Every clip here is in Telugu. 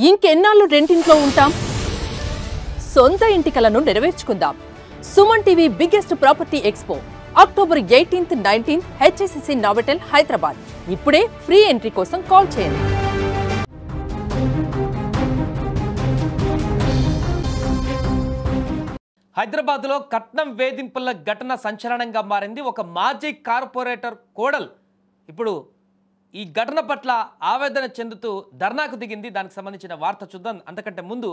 ఇంకెన్నాళ్ళు రెంటింట్లో ఉంటాం? సొంత ఇంటి కలను నెరవేర్చుకుందాం. Suman TV biggest property expo October 18th, 19th HSCC Novotel Hyderabad. ఇప్పుడే ఫ్రీ ఎంట్రీ కోసం కాల్ చేయండి. హైదరాబాద్లో కట్నం వేధింపుల ఘటన సంచలనంగా మారింది. ఒక మాజీ కార్పొరేటర్ కోడల్ ఇప్పుడు ఈ ఘటన పట్ల ఆవేదన చెందుతూ ధర్నాకు దిగింది. దానికి సంబంధించిన వార్త చూద్దాం. అంతకంటే ముందు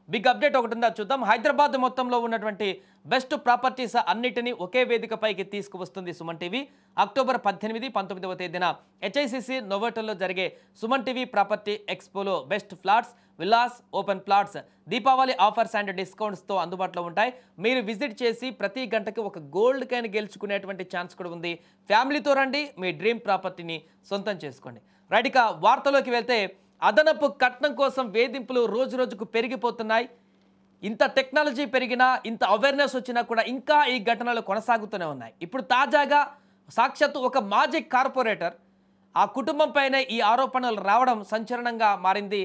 బిగ్ అప్డేట్ ఒకటి ఉందా చూద్దాం. హైదరాబాద్ మొత్తంలో ఉన్నటువంటి బెస్ట్ ప్రాపర్టీస్ అన్నిటినీ ఒకే వేదికపైకి తీసుకువస్తుంది సుమన్ టీవీ. అక్టోబర్ 18, 19వ తేదీన HICC నోవోటెల్లో జరిగే సుమన్ టీవీ ప్రాపర్టీ ఎక్స్పోలో best flats, villas, open plots Deepavali offers and డిస్కౌంట్స్తో అందుబాటులో ఉంటాయి. మీరు విజిట్ చేసి ప్రతి గంటకి ఒక గోల్డ్ కాయిన్ గెలుచుకునేటువంటి ఛాన్స్ కూడా ఉంది. ఫ్యామిలీతో రండి, మీ డ్రీమ్ ప్రాపర్టీని సొంతం చేసుకోండి. రైట్, ఇక వార్తలోకి వెళ్తే అదనపు కట్నం కోసం వేధింపులు రోజు రోజుకు పెరిగిపోతున్నాయి. ఇంత టెక్నాలజీ పెరిగినా, ఇంత అవేర్నెస్ వచ్చినా కూడా ఇంకా ఈ ఘటనలు కొనసాగుతూనే ఉన్నాయి. ఇప్పుడు తాజాగా సాక్షాత్తు ఒక మాజీ కార్పొరేటర్ ఆ కుటుంబంపైనే ఈ ఆరోపణలు రావడం సంచలనంగా మారింది.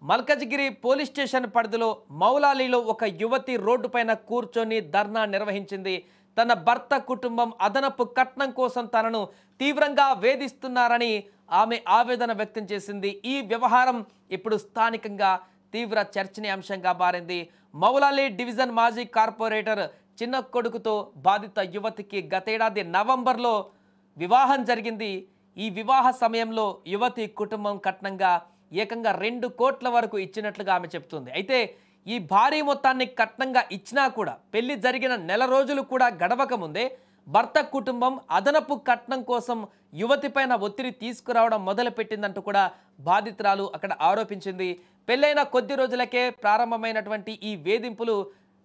మల్కజ్గిరి పోలీస్ స్టేషన్ పరిధిలో మౌలాలీలో ఒక యువతి రోడ్డుపైన కూర్చొని ధర్నా నిర్వహించింది. తన భర్త కుటుంబం అదనపు కట్నం కోసం తనను తీవ్రంగా వేధిస్తున్నారని ఆమె ఆవేదన వ్యక్తం చేసింది. ఈ వ్యవహారం ఇప్పుడు స్థానికంగా తీవ్ర చర్చనీయాంశంగా మారింది. మౌలాలి డివిజన్ మాజీ కార్పొరేటర్ చిన్న కొడుకుతో బాధిత యువతికి గతేడాది నవంబర్లో వివాహం జరిగింది. ఈ వివాహ సమయంలో యువతి కుటుంబం కట్నంగా ఏకంగా 2 కోట్ల వరకు ఇచ్చినట్లుగా ఆమె చెప్తుంది. అయితే ఈ భారీ మొత్తాన్ని కట్నంగా ఇచ్చినా కూడా పెళ్లి జరిగిన నెల రోజులు కూడా గడవక ముందే భర్త కుటుంబం అదనపు కట్నం కోసం యువతిపైన ఒత్తిడి తీసుకురావడం మొదలుపెట్టిందంటూ కూడా బాధితురాలు అక్కడ ఆరోపించింది. పెళ్ళైన కొద్ది రోజులకే ప్రారంభమైనటువంటి ఈ వేధింపులు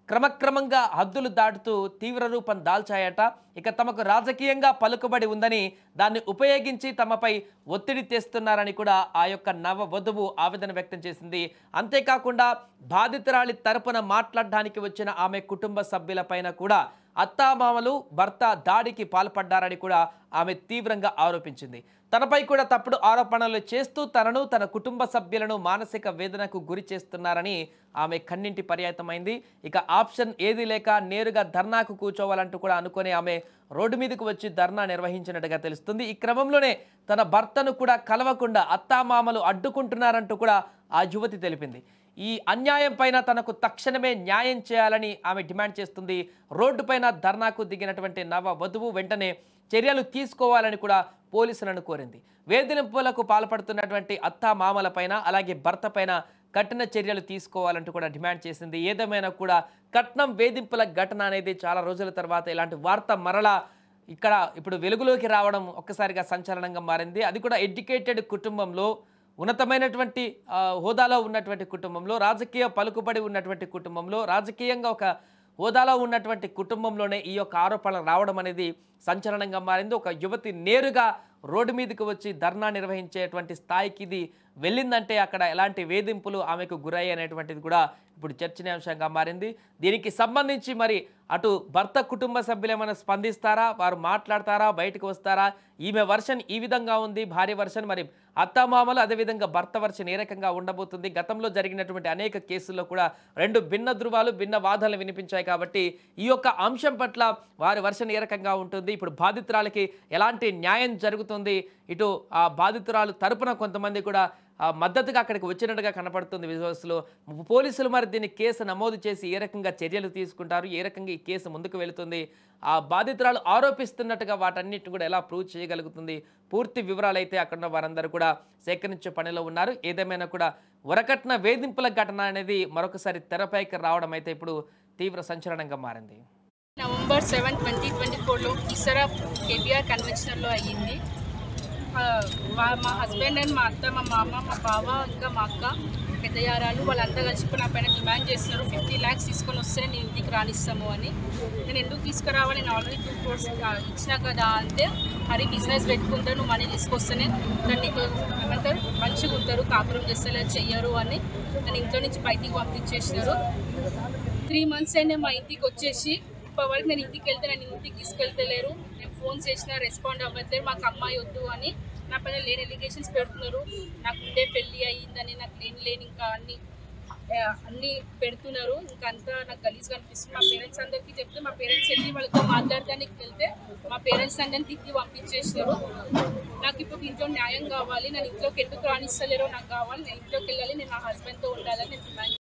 క్రమక్రమంగా హద్దులు దాటుతూ తీవ్ర రూపం దాల్చాయట. ఇక తమకు రాజకీయంగా పలుకుబడి ఉందని దాన్ని ఉపయోగించి తమపై ఒత్తిడి తెస్తున్నారని కూడా ఆ యొక్క నవ వధువు ఆవేదన వ్యక్తం చేసింది. అంతేకాకుండా బాధితురాలి తరపున మాట్లాడడానికి వచ్చిన ఆమె కుటుంబ సభ్యులపైన కూడా అత్తామామలు భర్త దాడికి పాల్పడ్డారని కూడా ఆమె తీవ్రంగా ఆరోపించింది. తనపై కూడా తప్పుడు ఆరోపణలు చేస్తూ తనను, తన కుటుంబ సభ్యులను మానసిక వేదనకు గురి చేస్తున్నారని ఆమె కన్నింటి పర్యాయతమైంది. ఇక ఆప్షన్ ఏది లేక నేరుగా ధర్నాకు కూర్చోవాలంటూ కూడా అనుకుని ఆమె రోడ్డు మీదకు వచ్చి ధర్నా నిర్వహించినట్టుగా తెలుస్తుంది. ఈ క్రమంలోనే తన భర్తను కూడా కలవకుండా అత్తామామలు అడ్డుకుంటున్నారంటూ కూడా ఆ యువతి తెలిపింది. ఈ అన్యాయం పైన తనకు తక్షణమే న్యాయం చేయాలని ఆమె డిమాండ్ చేస్తుంది. రోడ్డుపైన ధర్నాకు దిగినటువంటి నవ వధువు వెంటనే చర్యలు తీసుకోవాలని కూడా పోలీసులను కోరింది. వేధింపులకు పాల్పడుతున్నటువంటి అత్తామామలపైన అలాగే భర్త పైన కఠిన చర్యలు తీసుకోవాలంటూ కూడా డిమాండ్ చేసింది. ఏదేమైనా కూడా కట్నం వేధింపుల ఘటన అనేది చాలా రోజుల తర్వాత ఇలాంటి వార్త మరలా ఇక్కడ ఇప్పుడు వెలుగులోకి రావడం ఒక్కసారిగా సంచలనంగా మారింది. అది కూడా ఎడ్యుకేటెడ్ కుటుంబంలో, ఉన్నతమైనటువంటి హోదాలో ఉన్నటువంటి కుటుంబంలో, రాజకీయ పలుకుబడి ఉన్నటువంటి కుటుంబంలో, రాజకీయంగా ఒక హోదాలో ఉన్నటువంటి కుటుంబంలోనే ఈ యొక్క ఆరోపణలు రావడం అనేది సంచలనంగా మారింది. ఒక యువతి నేరుగా రోడ్డు మీదకి వచ్చి ధర్నా నిర్వహించేటువంటి స్థాయికి ఇది వెళ్ళిందంటే అక్కడ ఎలాంటి వేధింపులు ఆమెకు గురయ్యనేటువంటిది కూడా ఇప్పుడు చర్చనీయాంశంగా మారింది. దీనికి సంబంధించి మరి అటు భర్త కుటుంబ సభ్యులు ఏమైనా స్పందిస్తారా, వారు మాట్లాడతారా, బయటకు వస్తారా? ఈమె వర్షన్ ఈ విధంగా ఉంది, భార్య వర్షన్, మరి అత్తామామలు అదేవిధంగా భర్త వర్షన్ ఏ రకంగా ఉండబోతుంది? గతంలో జరిగినటువంటి అనేక కేసుల్లో కూడా 2 భిన్న ధృవాలు, భిన్న వాదనలు వినిపించాయి. కాబట్టి ఈ యొక్క అంశం పట్ల వారి వర్షన్ ఏ రకంగా ఉంటుంది? ఇప్పుడు బాధితురాలకి ఎలాంటి న్యాయం జరుగుతుంది? ఇటు ఆ బాధితురాలు తరపున కొంతమంది కూడా మద్దతుగా అక్కడికి వచ్చినట్టుగా కనపడుతుంది విజువల్స్లో. పోలీసులు మరి దీన్ని కేసు నమోదు చేసి ఏ రకంగా చర్యలు తీసుకుంటారు, ఏ రకంగా ఈ కేసు ముందుకు వెళుతుంది, ఆ బాధితురాలు ఆరోపిస్తున్నట్టుగా వాటన్నిటిని కూడా ఎలా ప్రూవ్ చేయగలుగుతుంది? పూర్తి వివరాలు అయితే అక్కడ వారందరూ కూడా సేకరించే పనిలో ఉన్నారు. ఏదేమైనా కూడా వరకట్న వేధింపుల ఘటన అనేది మరొకసారి తెరపైకి రావడం అయితే ఇప్పుడు తీవ్ర సంచలనంగా మారింది. నవంబర్ 7, 2024లో ఇసరా KBR కన్వెన్షనల్లో అయ్యింది. మా హస్బెండ్ అండ్ మా అత్త, మా మామ, మా బావ, ఇంకా మా అక్క, పెద్దయారాలు వాళ్ళంతా కలిసిపోయి నా పైన డిమాండ్ చేస్తున్నారు. 50 lakhs తీసుకొని వస్తే నేను ఇంటికి రానిస్తాము అని. నేను ఎందుకు తీసుకురావాలి, నేను ఆల్రెడీ 2 crores ఇచ్చినా కదా అంటే, మరి బిజినెస్ పెట్టుకుంటాను, నువ్వు మనీ తీసుకొస్తేనే నీకు ఏమంటారు మంచిగా ఉంటారు, కాపురం చేస్తేలే చెయ్యరు అని నేను ఇంట్లో నుంచి బయటికి పంపించేసినారు. 3 months అయినా మా ఇంటికి వచ్చేసి ఇప్పటివరకు నేను ఇంటికి వెళ్తే నన్ను ఇంటికి తీసుకెళ్తలేరు. నేను ఫోన్ చేసినా రెస్పాండ్ అవ్వట్లేదు. మాకు అమ్మాయి వద్దు అని నా పైన లేని ఎలిగేషన్స్ పెడుతున్నారు. నాకు ఉండే పెళ్ళి అయ్యిందని, నాకు లేని ఇంకా అన్నీ పెడుతున్నారు. ఇంకా అంతా నాకు గలీజ్గా అనిపిస్తుంది. మా పేరెంట్స్ అందరికీ చెప్తే మా పేరెంట్స్ వెళ్ళి వాళ్ళతో మాట్లాడడానికి వెళ్తే మా పేరెంట్స్ అందరిని తిరిగి పంపించేసారు. నాకు ఇప్పుడు ఇంట్లో న్యాయం కావాలి. నేను ఇంట్లోకి ఎందుకు రాణిస్తలేరో నాకు కావాలి. నేను ఇంట్లోకి వెళ్ళాలి. నేను నా హస్బెండ్తో ఉండాలని నేను డిమాండ్